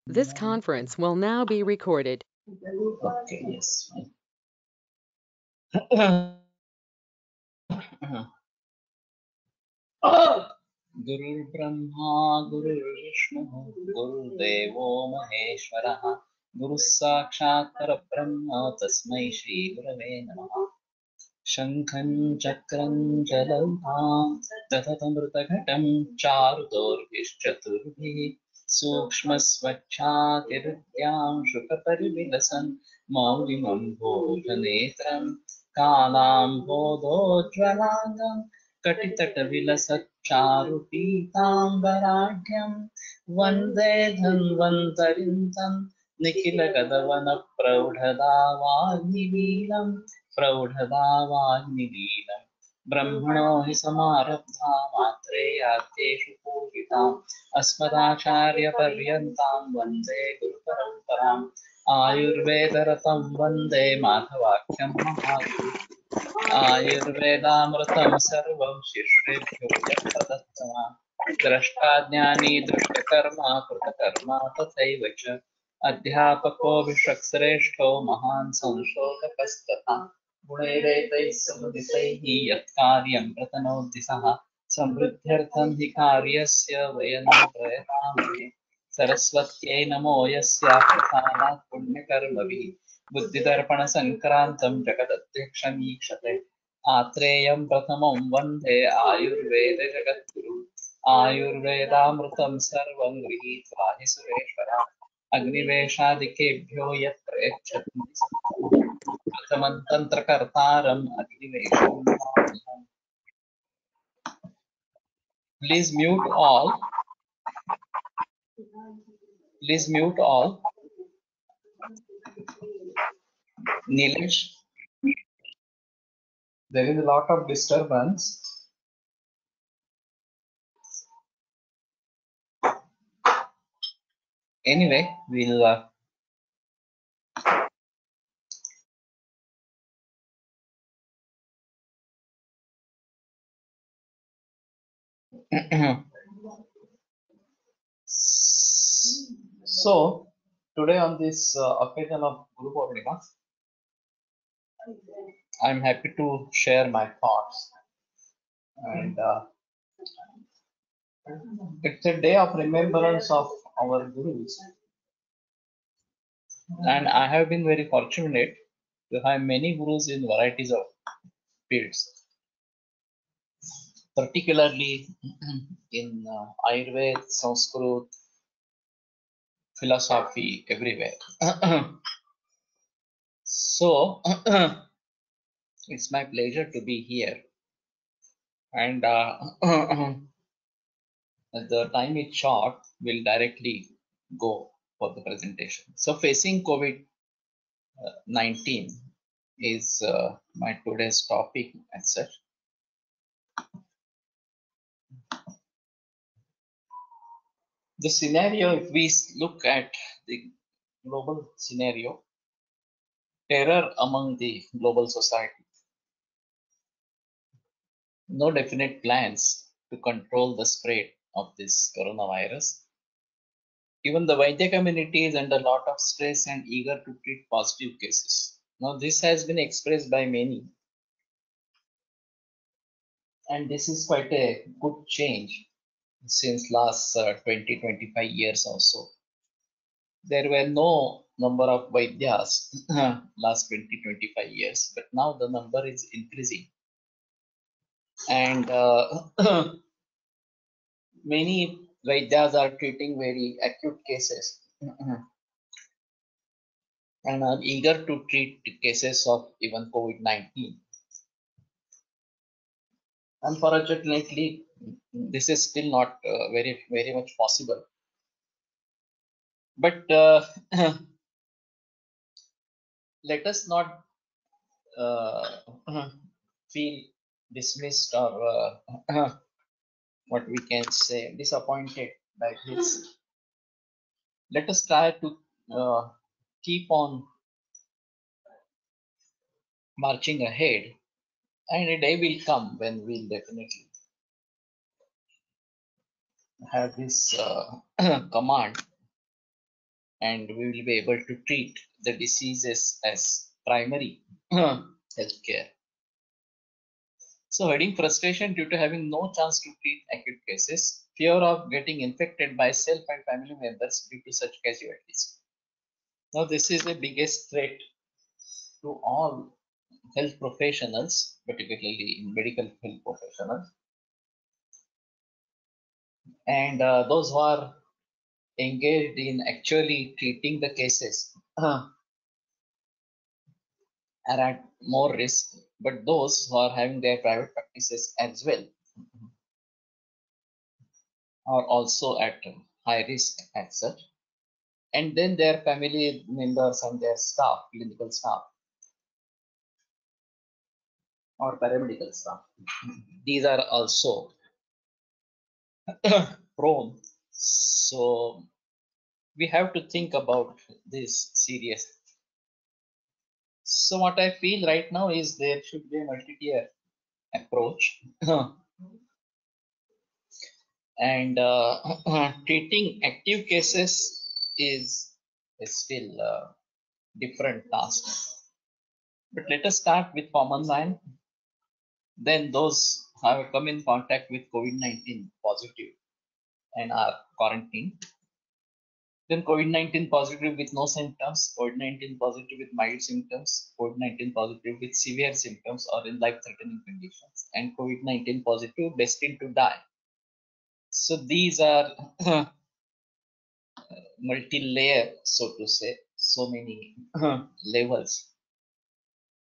This conference will now be recorded. Okay, yes. Fine. Gurur Brahma, Gurur Vishnu, Gurur Devo Maheshwarah, Guru Sakshat Parabrahma, Tasmai Shri Gurave Namaha. Shankhan Chakram Jalabham, Datatamrutaghatam, Charudorvishchaturбhi, Sukshma Swachhatirudyam, Shukaparivilasan, Maulimam Bhojanetram, Kalam Bodhojvalangam, Katitatavilasat Charupitambarāಢ్యం, Vande Dhanvantarintam, Nikhila Gadavana Praudhadavagniveelam, प्रौढदावाग्निलीलम् ब्रह्मणो हि समारब्धा मात्रेयार्तेषु पूजिताम् अस्मदाचार्यपर्यन्तां वन्दे गुरुपरम्पराम् आयुर्वेदरतं वन्दे माधवाख्यं महागुरुम् आयुर्वेदामृतं सर्वं शिष्येभ्यो यः प्रदत्तवान् द्रष्टाज्ञानी दृष्टकर्मा कृतकर्मा तथैव च अध्यापको विश्वक्श्रेष्ठो महान् संशोधकस्तथा गुणैरेतैः समुदितैः यत्कार्यं प्रतनोति सः समृद्ध्यर्थं हि कार्यस्य वयं न प्रयतामहे सरस्वत्यै नमो यस्याः प्रसादात् पुण्यकर्मभिः बुद्धिदर्पणसङ्क्रान्तं जगदध्यक्षमीक्षते आत्रेयं प्रथमं वन्दे आयुर्वेदजगद्गुरुम् आयुर्वेदामृतं सर्वं गृहीत्वा हि सुरेश्वरः अग्निवेशादिकेभ्यो यत् प्रयच्छति प्रथमं तन्त्रकर्तारम् अग्निवेशं नमाम्यहम्। Please mute all. Please mute all. Nilesh, there is a lot of disturbance. Anyway, we'll so today on this occasion of Guru Purnima, I'm happy to share my thoughts, and it's a day of remembrance of our gurus, and I have been very fortunate to have many gurus in varieties of fields, particularly in Ayurveda, Sanskrit, philosophy, everywhere. So it's my pleasure to be here, and the time is short, we'll directly go for the presentation. So facing COVID-19 is my today's topic as such. The scenario, if we look at the global scenario, terror among the global society, no definite plans to control the spread of this coronavirus. Even the Vaidya community is under a lot of stress and eager to treat positive cases. Now, this has been expressed by many, and this is quite a good change since last 20-25 years or so. There were no number of Vaidyas last 20-25 years, but now the number is increasing. And many Vaidyas are treating very acute cases and are eager to treat cases of even COVID-19. Unfortunately, this is still not very much possible. But let us not feel dismissed or what we can say disappointed by this. Let us try to keep on marching ahead, and a day will come when we'll definitely have this command and we will be able to treat the diseases as primary healthcare. So hiding frustration due to having no chance to treat acute cases, fear of getting infected by self and family members due to such casualties. Now this is the biggest threat to all health professionals, particularly in medical health professionals, and those who are engaged in actually treating the cases are at more risk, but those who are having their private practices as well are also at high risk as such. And then their family members and their staff, clinical staff or paramedical staff, these are also prone. So we have to think about this seriously. So what I feel right now is there should be a multi-tier approach and treating active cases is still a different task. But let us start with common man, then those who have come in contact with COVID-19 positive and are quarantined, then COVID-19 positive with no symptoms, COVID-19 positive with mild symptoms, COVID-19 positive with severe symptoms or in life-threatening conditions, and COVID-19 positive destined to die. So these are multi-layer, so to say, so many levels.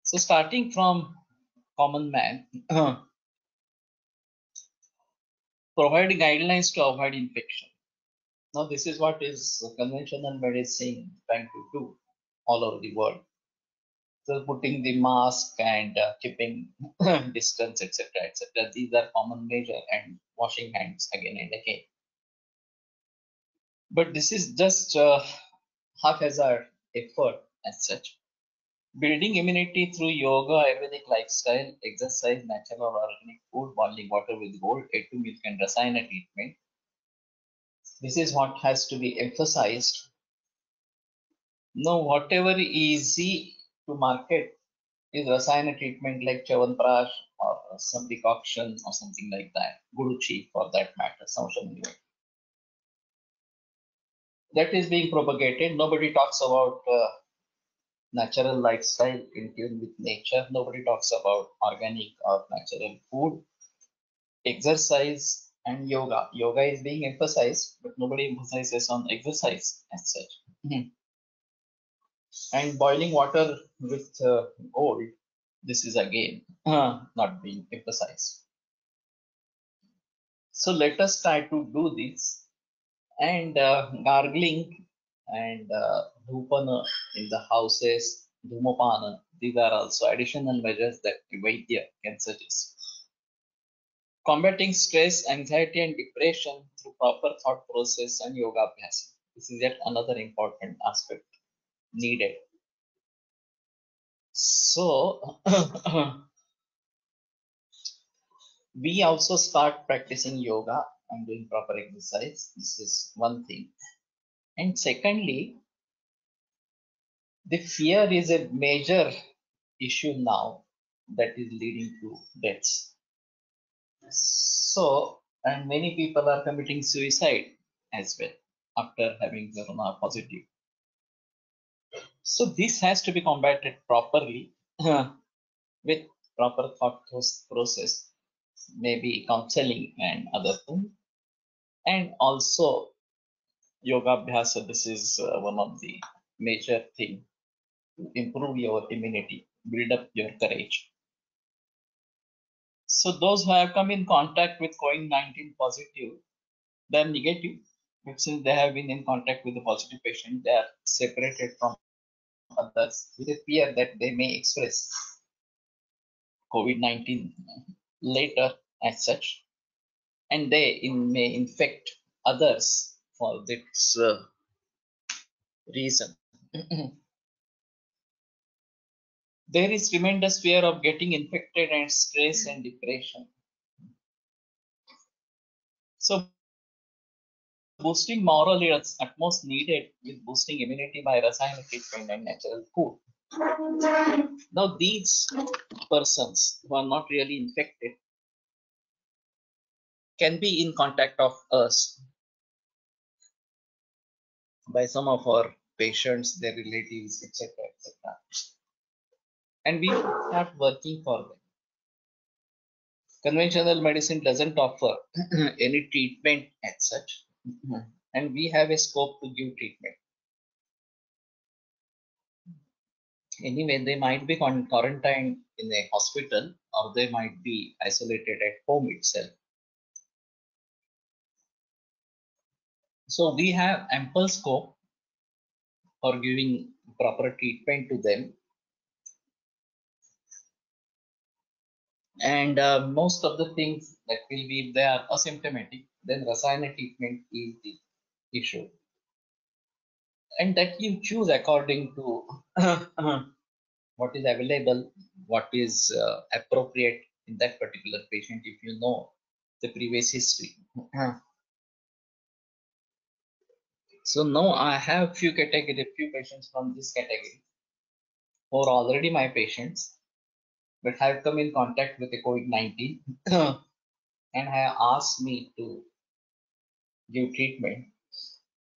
So starting from common man, provide guidelines to avoid infection. Now this is what is conventional medicine trying to do all over the world. So putting the mask and keeping distance, etc., etc. These are common measure and washing hands again and again. But this is just haphazard effort as such. Building immunity through yoga, Ayurvedic lifestyle, exercise, natural or organic food, boiling water with gold, aid to milk and rasayana treatment. This is what has to be emphasized. Now, whatever easy to market is rasayana treatment like Chyawanprash or some decoction or something like that, Guruchi for that matter, Samshamuni. That is being propagated. Nobody talks about natural lifestyle in tune with nature. Nobody talks about organic or natural food, exercise, and yoga. Yoga is being emphasized, but nobody emphasizes on exercise as such. And boiling water with gold, this is again not being emphasized. So let us try to do this. And gargling and dhupana in the houses, dhumapana, these are also additional measures that the Vaidya can suggest. Combating stress, anxiety, and depression through proper thought process and yoga abhyas. This is yet another important aspect needed. So we also start practicing yoga and doing proper exercise. This is one thing. And secondly, the fear is a major issue now that is leading to deaths. So, and many people are committing suicide as well after having corona positive. So this has to be combated properly with proper thought process, maybe counseling and other things, and also yoga abhyasa. This is one of the major thing to improve your immunity, build up your courage. So those who have come in contact with COVID-19 positive, they are negative. But since they have been in contact with the positive patient, they are separated from others with a fear that they may express COVID-19 later as such, and they may infect others for this reason. There is tremendous fear of getting infected and stress and depression. So boosting moral is utmost needed with boosting immunity by Rasayana treatment and natural food. Now, these persons who are not really infected can be in contact of us by some of our patients, their relatives, etc., etc. And we start working for them. Conventional medicine doesn't offer any treatment as such, and we have a scope to give treatment. Anyway, they might be quarantined in a hospital or they might be isolated at home itself. So we have ample scope for giving proper treatment to them. And most of the things that will be, if they are asymptomatic, then Rasayana treatment is the issue. And that you choose according to what is available, what is appropriate in that particular patient if you know the previous history. So now I have few patients from this category who are already my patients, but have come in contact with the COVID-19 and have asked me to give treatment,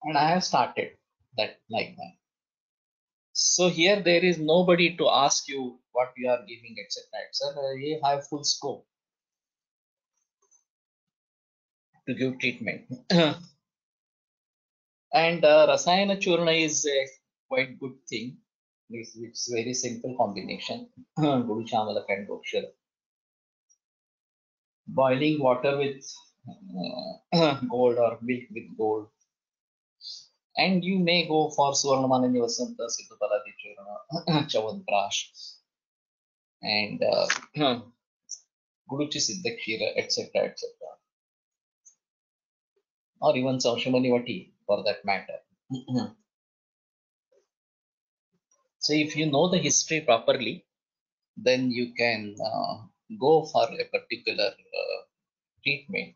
and I have started that like that. So here there is nobody to ask you what you are giving, etc. etc. You have full scope to give treatment. And Rasayana Churna is a quite good thing. It's very simple combination. Gudu Chamalak and Dokshara. Boiling water with gold or milk with gold. And you may go for Suvarnamana Nivasanta, Siddhaparadi Churna, Chavanprash, and Guruchi Siddhakshira, etc. etc. Or even Samshamani Vati for that matter. So if you know the history properly, then you can go for a particular treatment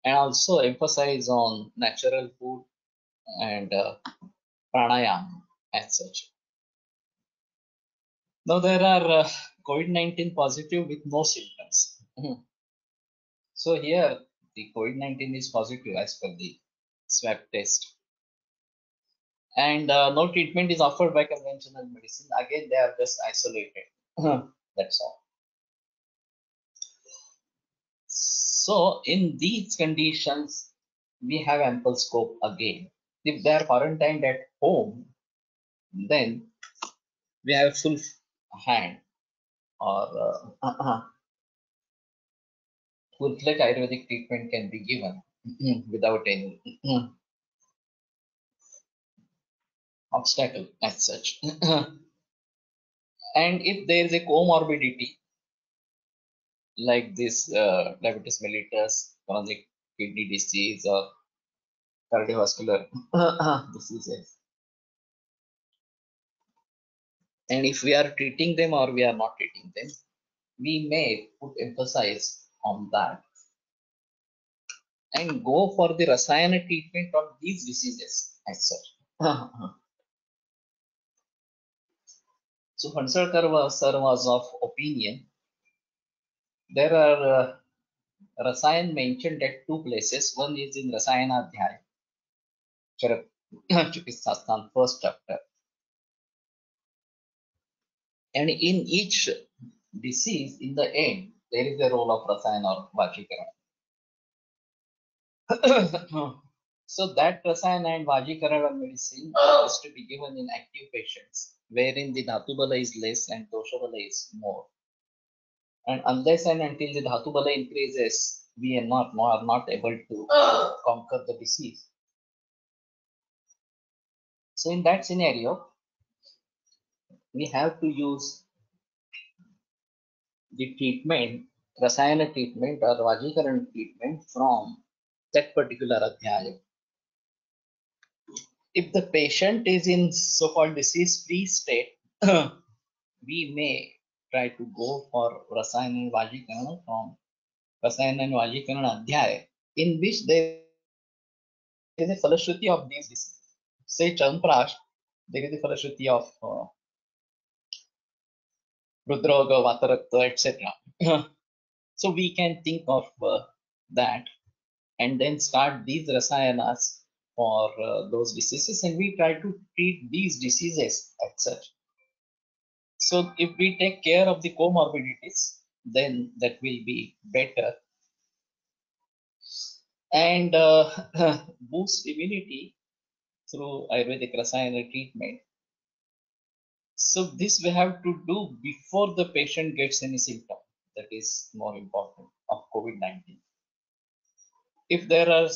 and also emphasize on natural food and pranayama as such. Now there are COVID-19 positive with no symptoms. So here the COVID-19 is positive as per the swab test. And no treatment is offered by conventional medicine. Again, they are just isolated. That's all. So in these conditions, we have ample scope again. If they are quarantined at home, then we have full hand or full-fledged Ayurvedic treatment can be given without any obstacle as such. And if there is a comorbidity like this diabetes mellitus, chronic kidney disease, or cardiovascular diseases, and if we are treating them or we are not treating them, we may put emphasis on that and go for the Rasayana treatment of these diseases as such. So Hansalkar sir was of opinion there are Rasayan mentioned at two places. One is in Rasayana Adhyaya, Chikitsastan, first chapter. And in each disease, in the end, there is a role of Rasayana or Vajikaran. So that Rasayana and Vajikaran medicine is to be given in active patients, wherein the Dhatu Bala is less and Dosha Bala is more. And unless and until the Dhatu Bala increases, we are not able to conquer the disease. So in that scenario, we have to use the treatment, Rasayana treatment or Vajikaran treatment from that particular Adhyaya. If the patient is in so-called disease-free state, we may try to go for Rasayana and Vajikaran from Rasayana and Vajikaran Adhyaya, in which there is a falashruti of these diseases. Say Chanprash, there is a falashruti of Rudroga, Vatarakta, etc. So we can think of that and then start these rasayanas for those diseases, and we try to treat these diseases as such. So if we take care of the comorbidities, then that will be better and boost immunity through Ayurvedic Rasayana treatment. So this we have to do before the patient gets any symptom. That is more important of COVID-19. If there are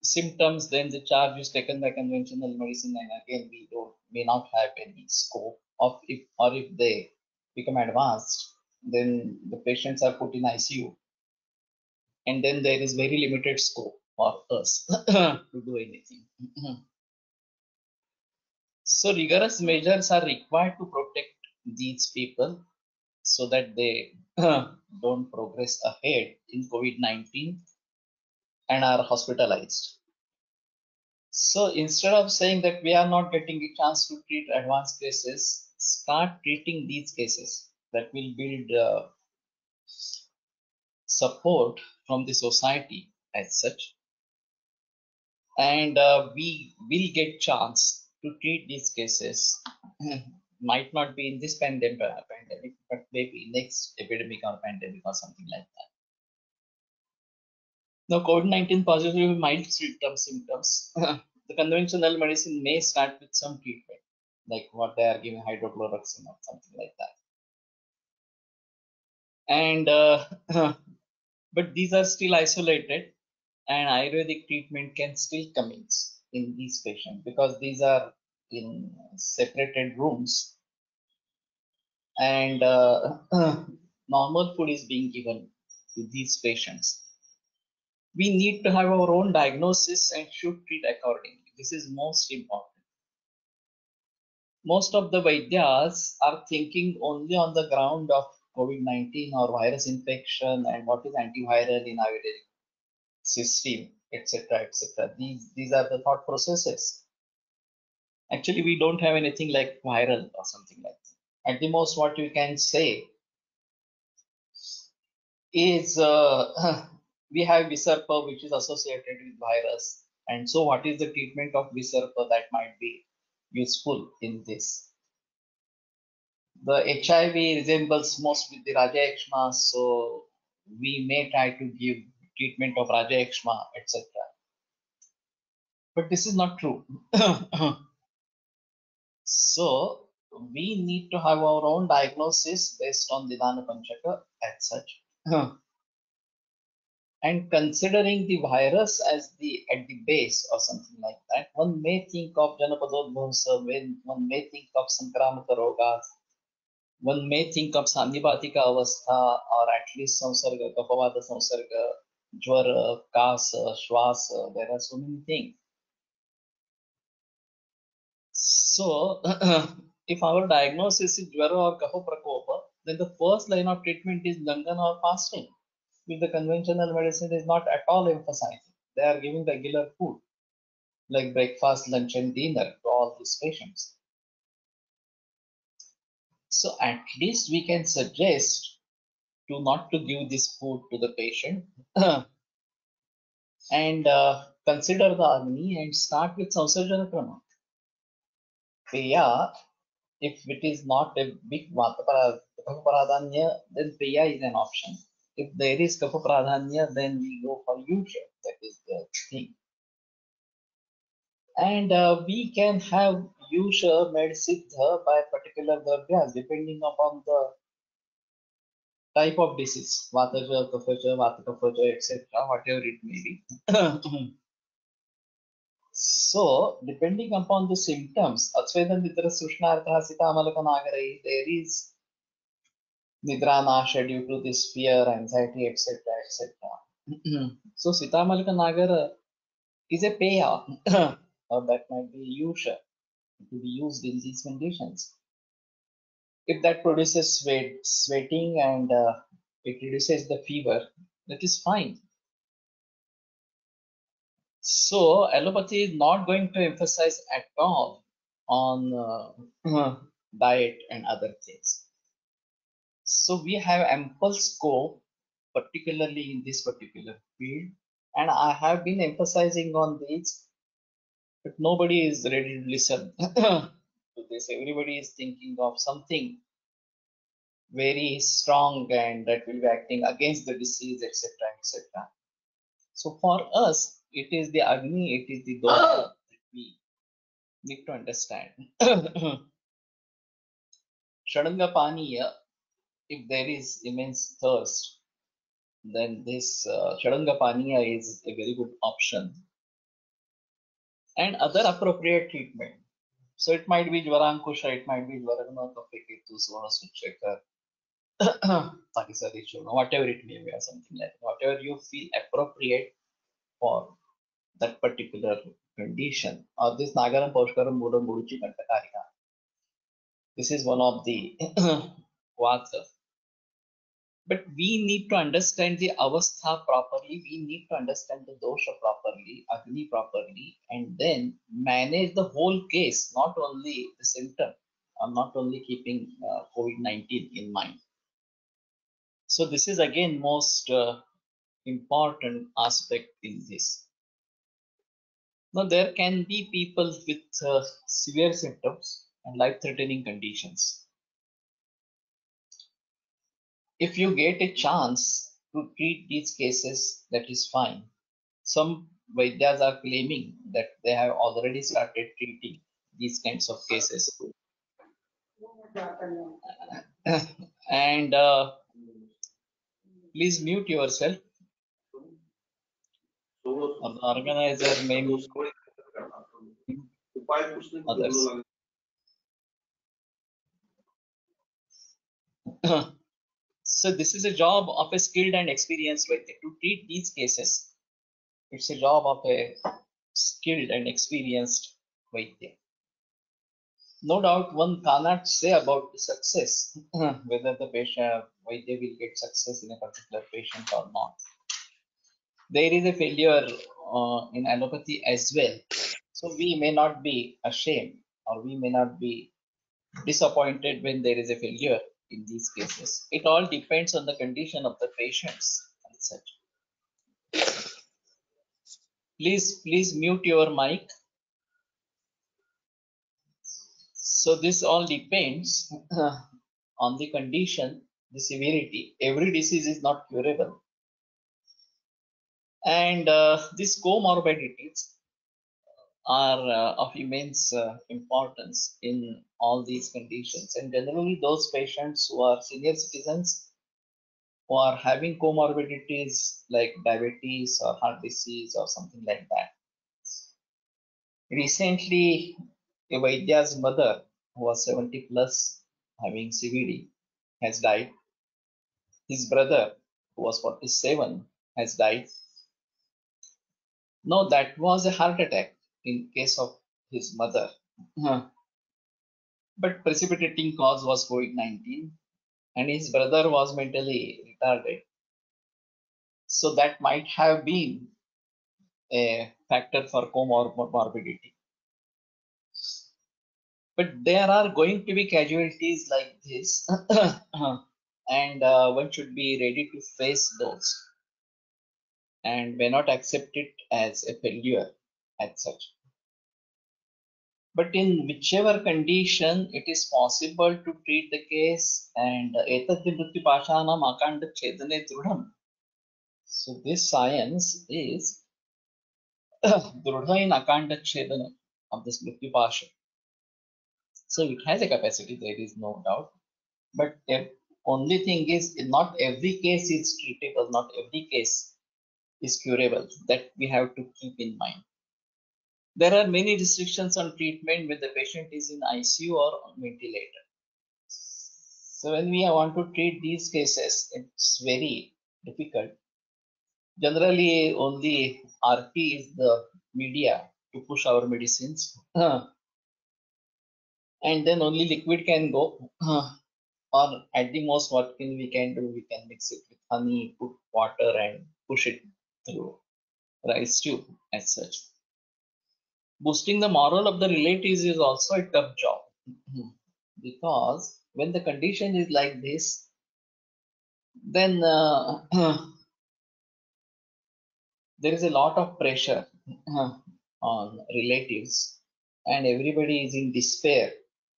symptoms, then the charge is taken by conventional medicine, and again we don't may not have any scope of if they become advanced, then the patients are put in ICU, and then there is very limited scope for us to do anything. So rigorous measures are required to protect these people so that they don't progress ahead in COVID-19 and are hospitalized. So instead of saying that we are not getting a chance to treat advanced cases, start treating these cases. That will build support from the society as such, and we will get chance to treat these cases. Might not be in this pandemic, but maybe next epidemic or pandemic or something like that. Now, COVID-19 positive with mild symptoms. The conventional medicine may start with some treatment, like what they are giving hydrochloroquine or something like that. And but these are still isolated, and Ayurvedic treatment can still commence in these patients because these are in separated rooms, and normal food is being given to these patients. We need to have our own diagnosis and should treat accordingly. This is most important. Most of the Vaidyas are thinking only on the ground of COVID-19 or virus infection and what is antiviral in our system, etc., etc. These are the thought processes. Actually, we don't have anything like viral or something like that. At the most, what you can say is we have Visarpa, which is associated with virus. And so what is the treatment of Visarpa that might be useful in this? The HIV resembles most with the Raja-Ekshma, so we may try to give treatment of Raja-Ekshma, etc. But this is not true. So we need to have our own diagnosis based on the Dana Panchaka as such. And considering the virus as the at the base or something like that, one may think of Janapadodbhavasa, when one may think of Sankramaka Rogas, one may think of Sannipatika Avastha, or at least Samsarga, Kapavada Samsarga, Jwara, Kasa, Shwasa, there are so many things. So, if our diagnosis is Jwara or Kapha Prakopa, then the first line of treatment is Langan or fasting, which the conventional medicine is not at all emphasizing. They are giving regular food like breakfast, lunch, and dinner to all these patients. So at least we can suggest to not to give this food to the patient and consider the Agni and start with Samsarjana Krama. Peya, if it is not a big Vata Pradhanya, then Peya is an option. If there is Kapha Pradhanya, then we go for Yusha. That is the thing. And we can have Yusha made Siddha by particular dravyas depending upon the type of disease, Vataja, Kaphaja, Vata Kaphaja, etc., whatever it may be. So, depending upon the symptoms, Atsvedan Nidra Sushnartha Sita Amalaka Nagarai, there is Nidra Nasha due to this fear, anxiety, etc., etc. So, Sita Amalaka Nagara is a payout, or that might be Yusha to be used in these conditions. If that produces sweating and it reduces the fever, that is fine. So allopathy is not going to emphasize at all on diet and other things. So we have ample scope, particularly in this particular field, and I have been emphasizing on this, but nobody is ready to listen to this. Everybody is thinking of something very strong and that will be acting against the disease, etc., etc. So for us, it is the Agni, it is the Dosha that we need to understand. Shadanga Paniya, if there is immense thirst, then this Shadanga Paniya is a very good option. And other appropriate treatment. So it might be Jvarankusha, it might be Jvaragna, Kapiketu, Suvana Suchekar, Pakisari Churna, whatever it may be, or something like that. Whatever you feel appropriate for that particular condition. Or this Nagaram Paushkaram Mudam Muruchi Kantakarika. This is one of the Vata. But we need to understand the avastha properly, we need to understand the dosha properly, Agni properly, and then manage the whole case, not only the symptom, or not only keeping COVID-19 in mind. So this is again most important aspect in this. Now there can be people with severe symptoms and life-threatening conditions. If you get a chance to treat these cases, that is fine. Some Vaidyas are claiming that they have already started treating these kinds of cases. And please mute yourself. The organizer may mute others. So this is a job of a skilled and experienced Vaidya to treat these cases. It's a job of a skilled and experienced Vaidya. No doubt one cannot say about the success, whether the patient Vaidya will get success in a particular patient or not. There is a failure in allopathy as well. So we may not be ashamed or we may not be disappointed when there is a failure in these cases. It all depends on the condition of the patients and such. Please mute your mic. So this all depends on the condition, the severity. Every disease is not curable. And these comorbidities are of immense importance in all these conditions. And generally, those patients who are senior citizens who are having comorbidities like diabetes or heart disease or something like that. Recently, a Vaidya's mother, who was 70 plus, having CVD, has died. His brother, who was 47, has died. No, that was a heart attack in case of his mother. But precipitating cause was COVID-19 and his brother was mentally retarded. So that might have been a factor for comorbidity. But there are going to be casualties like this and one should be ready to face those and may not accept it as a failure as such. But in whichever condition it is possible to treat the case and etadhi mrityu pashanam akanda chedane drudham. So this science is drudha in akanda chedana of this mrityu pasha. So it has a capacity, there is no doubt. But only thing is not every case is treatable, not every case is curable. That we have to keep in mind. There are many restrictions on treatment when the patient is in ICU or on ventilator. So when we want to treat these cases, it's very difficult. Generally, only RP is the media to push our medicines. And then only liquid can go. Or at the most, what we can do, we can mix it with honey, put water and push it through. rise to as such. Boosting the morale of the relatives is also a tough job because when the condition is like this, then there is a lot of pressure on relatives and everybody is in despair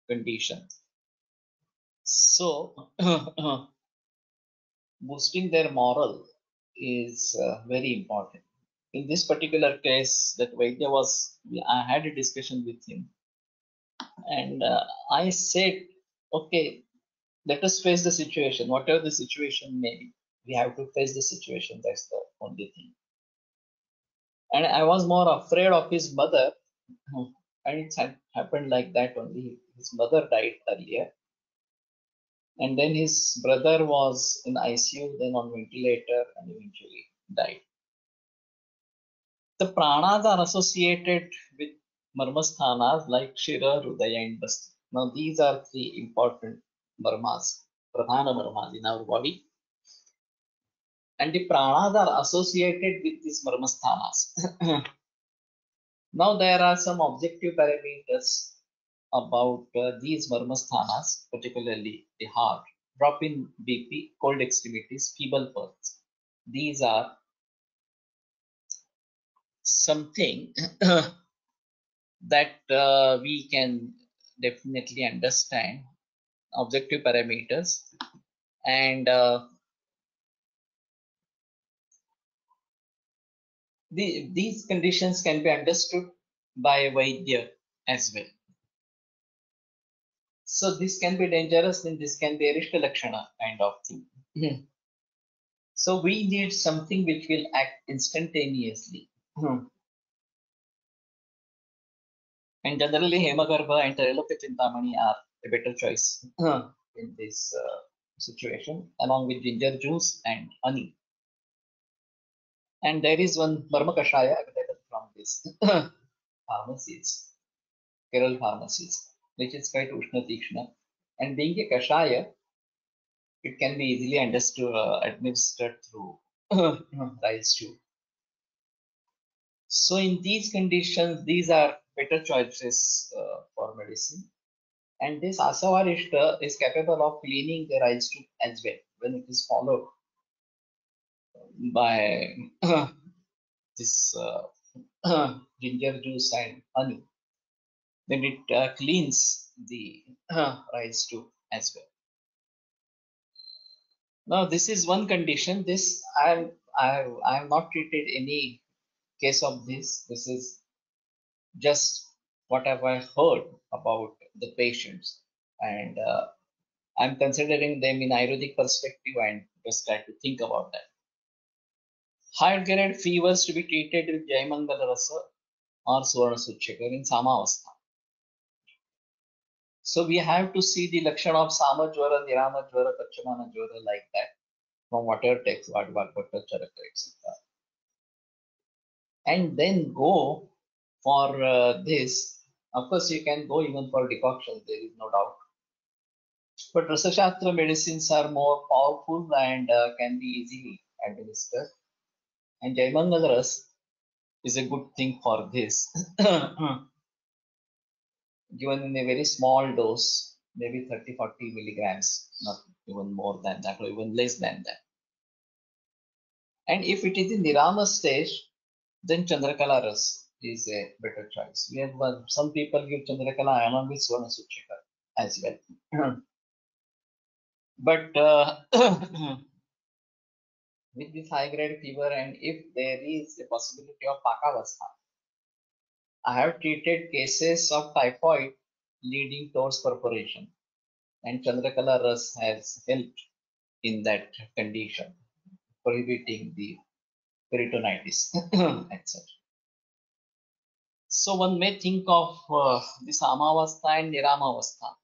condition. So boosting their moral is very important. In this particular case, that Vaidya was, I had a discussion with him, and I said, okay, let us face the situation, whatever the situation may be. We have to face the situation. That's the only thing. And I was more afraid of his mother, and it happened like that only. His mother died earlier, and then his brother was in ICU, then on ventilator, and eventually died. The pranas are associated with marmasthanas like Shira, Hridaya, and Basti. Now these are three important marmas, pradhana marmas in our body, and the pranas are associated with these marmasthanas. Now there are some objective parameters about these marmasthanas, particularly the heart, drop in BP, cold extremities, feeble pulse. These are something that we can definitely understand, objective parameters, and these conditions can be understood by Vaidya as well. So this can be dangerous and this can be a Arishta Lakshana kind of thing. So we need something which will act instantaneously. And generally, Hemagarbha and Tarelokya Chintamani are a better choice in this situation, along with ginger juice and honey. And there is one Marma Kashaya available from this pharmacies, Kerala pharmacies, which is quite Ushna Tikshna. And being a Kashaya, it can be easily understood, administered through rice stew. So in these conditions, these are better choices for medicine. And this Asavarishta is capable of cleaning the rice stew as well when it is followed by this ginger juice and honey. Then it cleans the rice stew as well. Now this is one condition. This I have not treated any case of this. This is just what have I heard about the patients, and I'm considering them in Ayurvedic perspective and just try to think about that. Higher grade fevers to be treated with Jaimangala Rasa or Suvarna Suchakar in Samavastha. So we have to see the Lakshana of Sama Jwara, Nirama Jwara, Pachamana Jwara like that from whatever text, what Charaka, etc. And then go for this. Of course, you can go even for decoction, there is no doubt. But Rasashastra medicines are more powerful and can be easily administered. And Jaimangal Ras is a good thing for this. Given in a very small dose, maybe 30-40 milligrams, not even more than that, or even less than that. And if it is in Nirama stage, then Chandrakala Ras is a better choice. We have some people give Chandrakala along with Swarna Suchikar as well. But with this high grade fever, and if there is a possibility of Pakavastha, I have treated cases of typhoid leading towards perforation, and Chandrakala Ras has helped in that condition, prohibiting the peritonitis, etc. So one may think of this Amavastha and Niramavastha.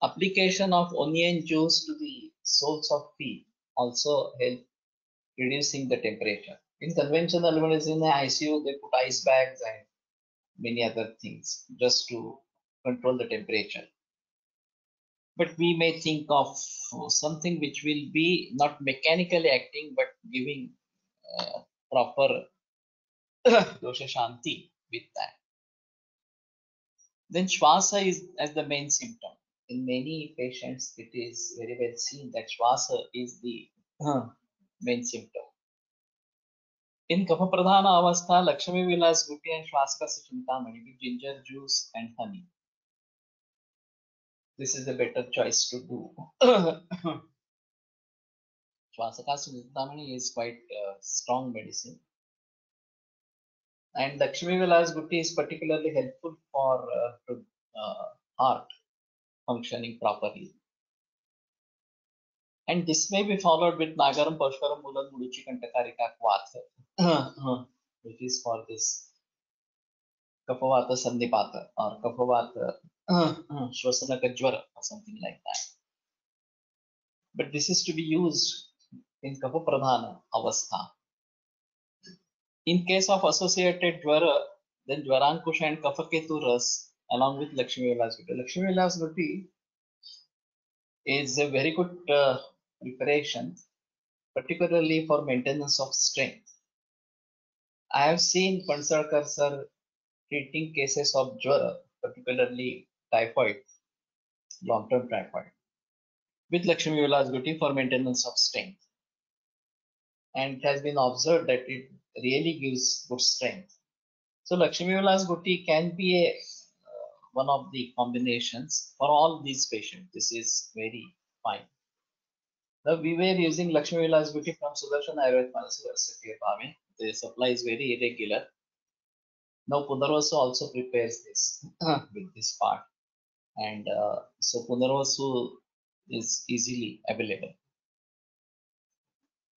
Application of onion juice to the soles of feet also help reducing the temperature. In conventional medicine, in ICU, they put ice bags and many other things just to control the temperature. But we may think of something which will be not mechanically acting but giving proper dosha shanti with that. Then Shwasa is as the main symptom. In many patients, it is very well seen that Shwasa is the main symptom. In Kapha Pradhana Avastha, Lakshmi Vilas Guti and Shwasaka Chintamani with ginger juice and honey. This is a better choice to do. Shwasaka Chintamani is quite strong medicine. And Lakshmi Vilas Guti is particularly helpful for heart functioning properly. And this may be followed with Nagaram Parshvaram Mulan Mudichi Kantakarika Kvatha, which is for this Kapavata Sandipata or Kapavata Shwasana Kajwara or something like that. But this is to be used in Kapha Pradhana Avastha. In case of associated Jwara, then Jwarankush and Kaphaketu Ras along with Lakshmi Vilas Guti. Lakshmi Vilas Guti is a very good preparation, particularly for maintenance of strength. I have seen Pansarkar sir treating cases of Jwara, particularly typhoid, long-term typhoid, with Lakshmi Vilas Guti for maintenance of strength. And it has been observed that it really gives good strength. So Lakshmi Vilas Guti can be a one of the combinations for all these patients. This is very fine. Now we were using Lakshmi Vilas Guti from Sudarshan Ayurveda Pharmacy University of Bhame. The supply is very irregular. Now Punarvasu also prepares this with this part, and so Punarvasu is easily available.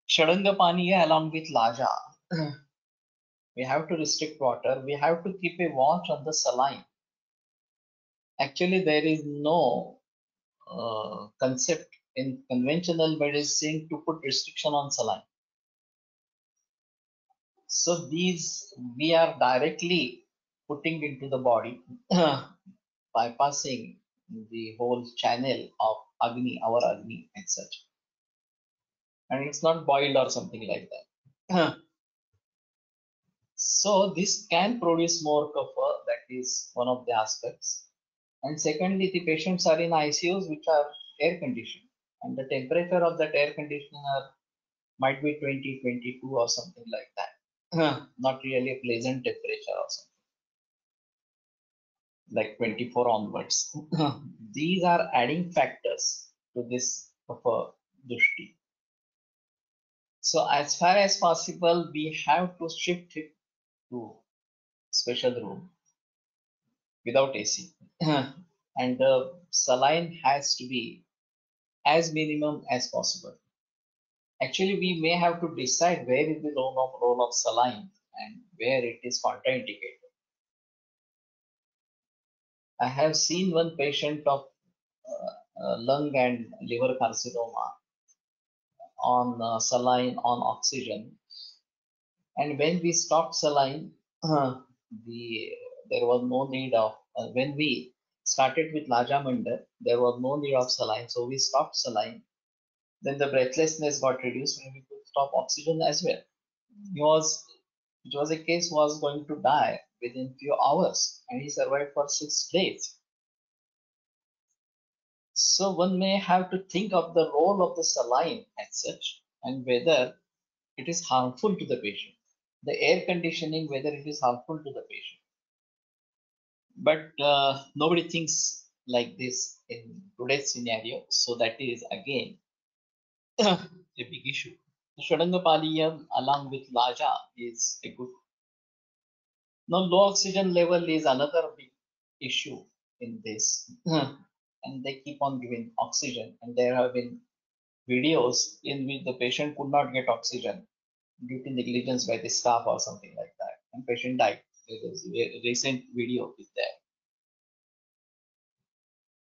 Shadanga Paniya along with Laja. We have to restrict water. We have to keep a watch on the saline. Actually, there is no concept in conventional medicine to put restriction on saline. So these we are directly putting into the body, bypassing the whole channel of Agni, our Agni and such. And it's not boiled or something like that. So this can produce more kapha, that is one of the aspects. And secondly, the patients are in ICUs which are air conditioned, and the temperature of that air conditioner might be 20, 22 or something like that. Not really a pleasant temperature or something like 24 onwards. These are adding factors to this kapha dushti. So as far as possible, we have to shift it to special room without AC. And the saline has to be as minimum as possible. Actually, we may have to decide where is the role of saline and where it is contraindicated. I have seen one patient of lung and liver carcinoma on saline on oxygen, and when we stopped saline, there was no need of when we started with Lajamanda, there was no need of saline, so we stopped saline. Then the breathlessness got reduced, and we could stop oxygen as well. It was a case was going to die within few hours, and he survived for 6 days. So one may have to think of the role of the saline as such, and whether it is harmful to the patient. The air conditioning, whether it is harmful to the patient. But nobody thinks like this in today's scenario, so that is again a big issue. Shadangapaliyam along with Laja is a good. Now low oxygen level is another big issue in this. And they keep on giving oxygen, and there have been videos in which the patient could not get oxygen due to negligence by the staff or something like that, and patient died. There is a recent video with that.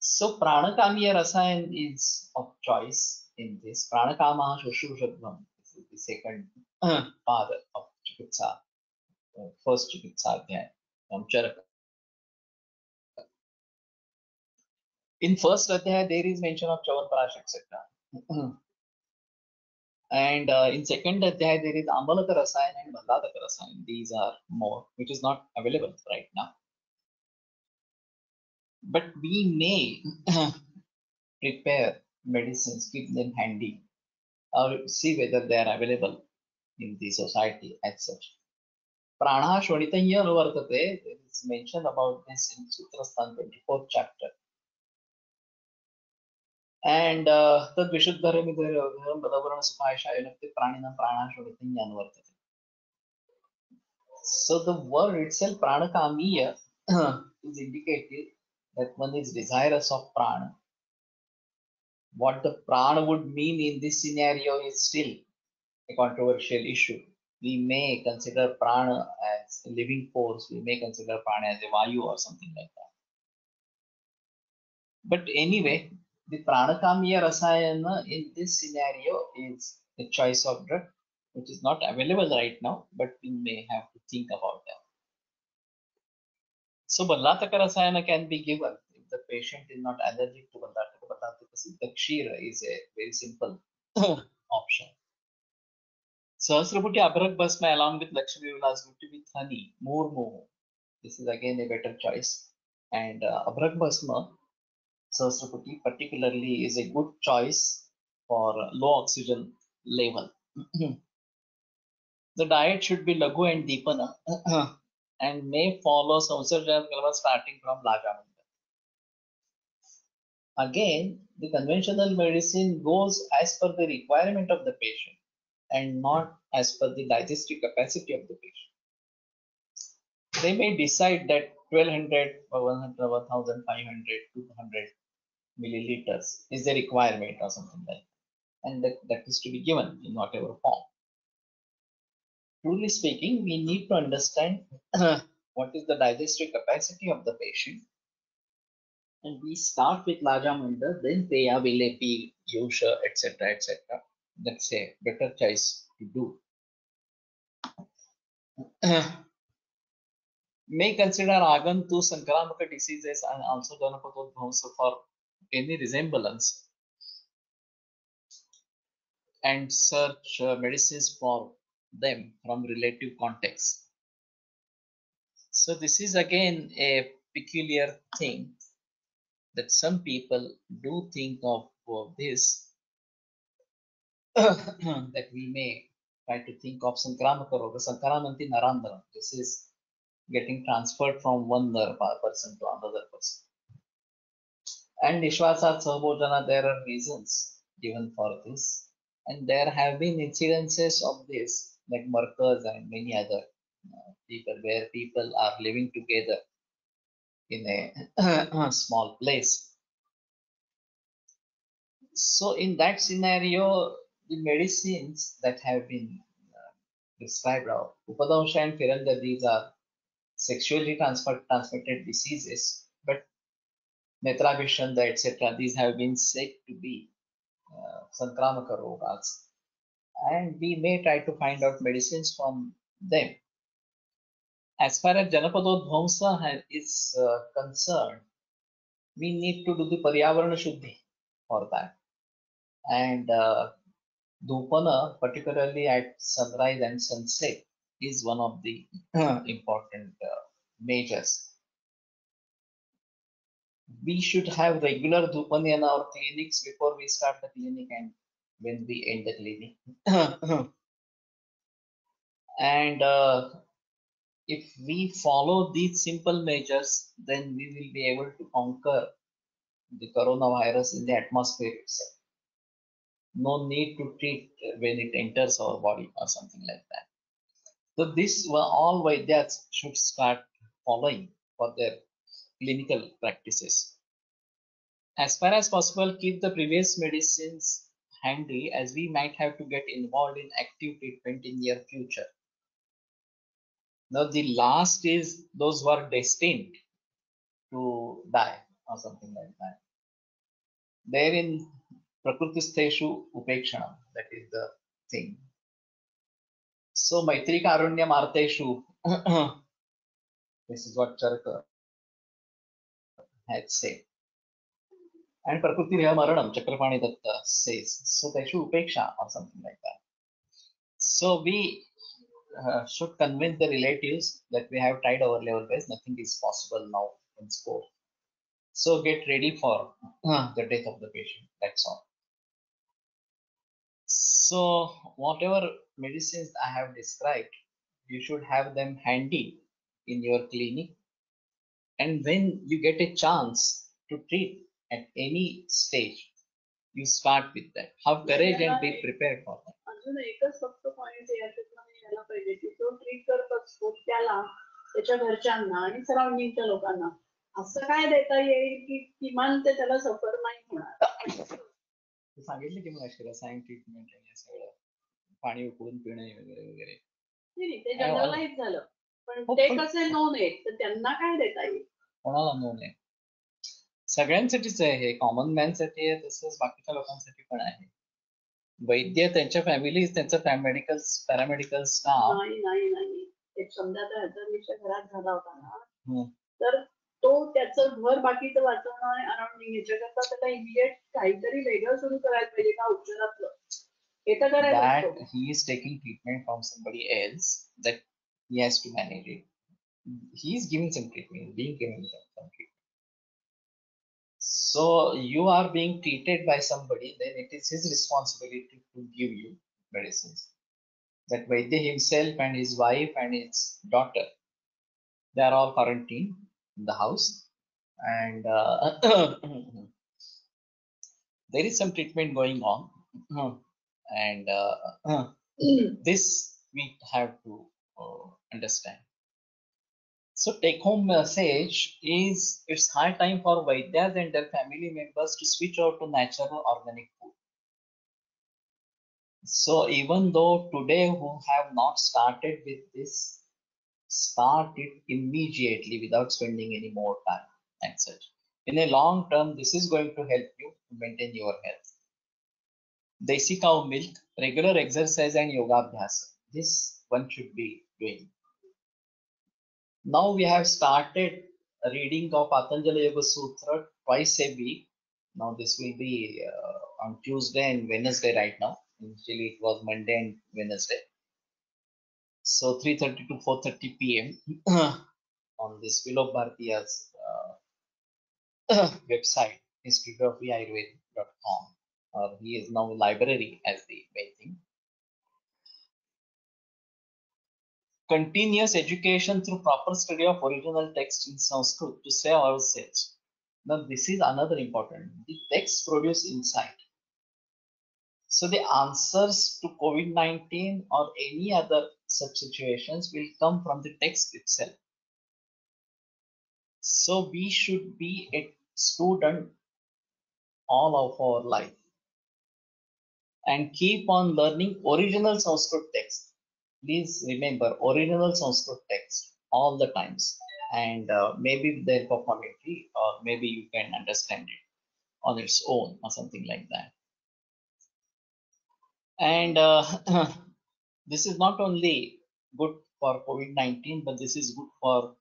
So Pranakamiya Rasayan is of choice in this. Pranakama Shushrushabham is the second part of Chikitsa, first Chikitsa Adhyay from Charaka. In first Adhyay, there is mention of Chavanprash, etc. And in second adhyay, there is Amalaka Rasayan and Bhalataka Rasayan. These are more, which is not available right now. But we may prepare medicines, keep them handy, or see whether they are available in the society as such. Prana Shonitanya Vartate, there is mention about this in Sutrastan 24th chapter. And Tad Vishuddharam Badavarana Supayasha Yunakti Pranina Prana Shonitanya Vartate. So the word itself, pranakamiya, is indicated that one is desirous of prana. What the prana would mean in this scenario is still a controversial issue. We may consider prana as a living force, we may consider prana as a vayu or something like that. But anyway, the pranakamiya rasayana in this scenario is a choice of drug, which is not available right now, but we may have to think about that. So Ballataka Rasayana can be given if the patient is not allergic to Ballataka. Ballataka Siddha Kshira is a very simple option. Sahasraputi Abrak Basma along with Lakshmi Vilas Gutti with honey, Murmu. This is again a better choice. And Abrak Basma, Sahasraputi particularly is a good choice for low oxygen level. The diet should be Lagu and Deepana and may follow Samsarjan Kalava starting from Lajamanda. Again, the conventional medicine goes as per the requirement of the patient and not as per the digestive capacity of the patient. They may decide that 1200 or 100, 1500, 200 milliliters is the requirement or something like that, and that is to be given in whatever form. Truly speaking, we need to understand what is the digestive capacity of the patient. And we start with Lajamanda, then Peya, Vilepi, Yusha, etc. etc. That's a better choice to do. May consider Agantu Sankramaka diseases and also Janapatodbhamsa for any resemblance and search medicines for them from relative context. So this is again a peculiar thing that some people do think of this that we may try to think of Sankramaka Roga, Sankramanti Narandaram. This is getting transferred from one person to another person. And Nishwasat Sabodhana, there are reasons given for this. And there have been incidences of this, like Markaz and many other people, where people are living together in a small place. So in that scenario, the medicines that have been described are Upadamsha and Firanga, these are sexually transmitted diseases, but Netrabhishanda, etc., these have been said to be Sankramaka Rogas. And we may try to find out medicines from them. As far as Janapadodbhamsa is concerned, we need to do the Paryavarana Shuddhi for that. And Dhupana, particularly at sunrise and sunset, is one of the important measures. We should have regular Dhupana in our clinics before we start the clinic and when we end the clinic. And if we follow these simple measures, then we will be able to conquer the coronavirus in the atmosphere itself. No need to treat when it enters our body or something like that. So this all Vaidyas should start following for their clinical practices. As far as possible, keep the previous medicines handy, as we might have to get involved in active treatment in near future. Now the last is those who are destined to die or something like that. Therein Prakrutisteshu Upekshanam, that is the thing. So Maitri Karunya Marteshu, this is what Charaka had said. And Prakriti Maranam, Chakrapani Datta says, so they should upeksha or something like that. So we should convince the relatives that we have tried our level best, nothing is possible now in sport. So get ready for the death of the patient. That's all. So whatever medicines I have described, you should have them handy in your clinic. And when you get a chance to treat at any stage, you start with that. Have courage and be prepared for that. अजून एकच फक्त point याच्यात यायला पाहिजे की तो treat करत असतो त्याला त्याच्या घरच्यांना आणि सराउंडिंगच्या लोकांना असं काय देता येईल की किमान ते त्याला सफर नाही होणार. सांगितलं की मग रसायन ट्रीटमेंट आणि सगळं पाणी उकळून पिणे वगैरे वगैरे. नाही ते जनरलाइज झालं पण ते कसे नोन आहेत तर त्यांना काय देता येईल. कोणाला नोन आहे सगळ्यांसाठीच आहे हे कॉमन मॅन साठी आहे तसंच बाकीच्या लोकांसाठी पण आहे. वैद्य त्यांच्या फॅमिली त्यांचा पॅरामेडिकल स्टाफ. नाही नाही नाही एक समजा आता घरात झाला होता ना तर तो त्याचं घर बाकीचं वाचवणं आणि अराउंडिंग ह्याच्याकरता त्याला इमिडिएट काहीतरी वेगळं सुरू करायला पाहिजे का औषधातलं हे तर करायला. He is taking treatment from somebody else that he has to manage it. He is giving some treatment, being given some treatment. So you are being treated by somebody, then it is his responsibility to give you medicines. That Vaidya himself and his wife and his daughter, they are all quarantined in the house, and there is some treatment going on, and this we have to understand. So take home message is it's high time for Vaidyas and their family members to switch over to natural organic food. So even though today who have not started with this, start it immediately without spending any more time and such. In a long term, this is going to help you to maintain your health. Desi cow milk, regular exercise and yoga abhyas. This one should be doing. Now we have started reading of Patanjali Yoga Sutra twice a week. Now this will be on Tuesday and Wednesday right now. Initially it was Monday and Wednesday. So 3:30 to 4:30 p.m. on this Vilok Bhartiya's website, instituteofeayurveda.com. He is now library as the main thing. Continuous education through proper study of original text in Sanskrit to save ourselves. Now this is another important. The text produce insight. So the answers to COVID-19 or any other such situations will come from the text itself. So we should be a student all of our life and keep on learning original Sanskrit text. Please remember original Sanskrit text all the times, and maybe with the help of commentary, or maybe you can understand it on its own or something like that. And this is not only good for COVID-19, but this is good for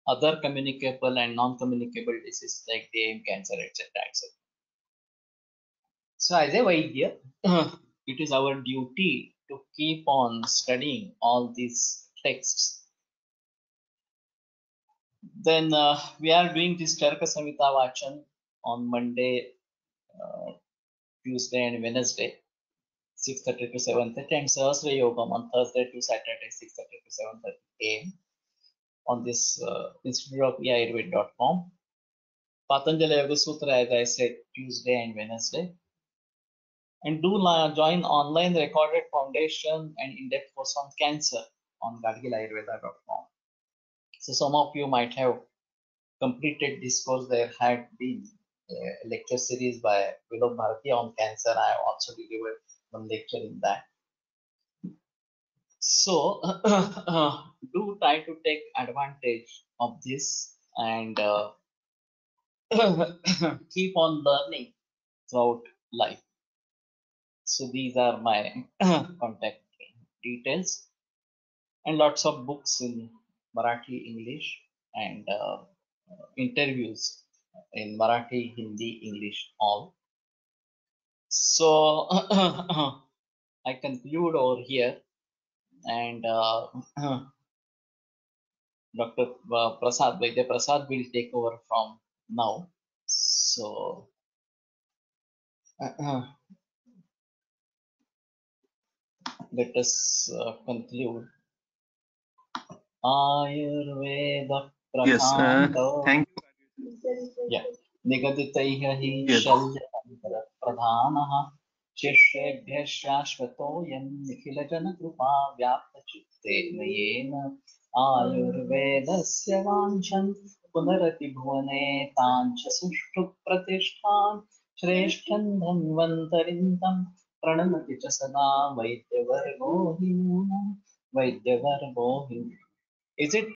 other communicable and non-communicable diseases like DM, cancer, etc. etc. So as a Vaidya, it is our duty to keep on studying all these texts. Then we are doing this Charaka Samhita Vachan on Monday, Tuesday and Wednesday, 6:30 to 7:30, and Sahasra Yogam on Thursday to Saturday, 6:30 to 7:30 a.m. on this Institute of Ayurveda.com. Patanjali Yoga Sutra, as I said, Tuesday and Wednesday. And do join online recorded foundation and in-depth course on cancer on gadgilayurveda.com. So some of you might have completed this course. There had been a lecture series by Vilok Bharati on cancer. I have also delivered one lecture in that. So do try to take advantage of this and keep on learning throughout life. So these are my contact details, and lots of books in Marathi, English, and interviews in Marathi, Hindi, English, all. So I conclude over here, and Dr. Prasad, Vaidya Prasad will take over from now. So let us conclude. Ayurveda Yes, Pradhanto. thank Yeah. Nigaditaiha hi Yes. Shalya Pradhanaha Shishrebhya Shashvatoyam Nikhilajana Krupa Vyapta Chitte Mayena Ayurvedasya Vanchan Punarati Bhuvane Tancha Sushtu Pratishtham Shreshtham Dhanvantarintam Pranamati Cha Sada Vaidyavargo Hi Nunam Vaidyavargo Hi. Is it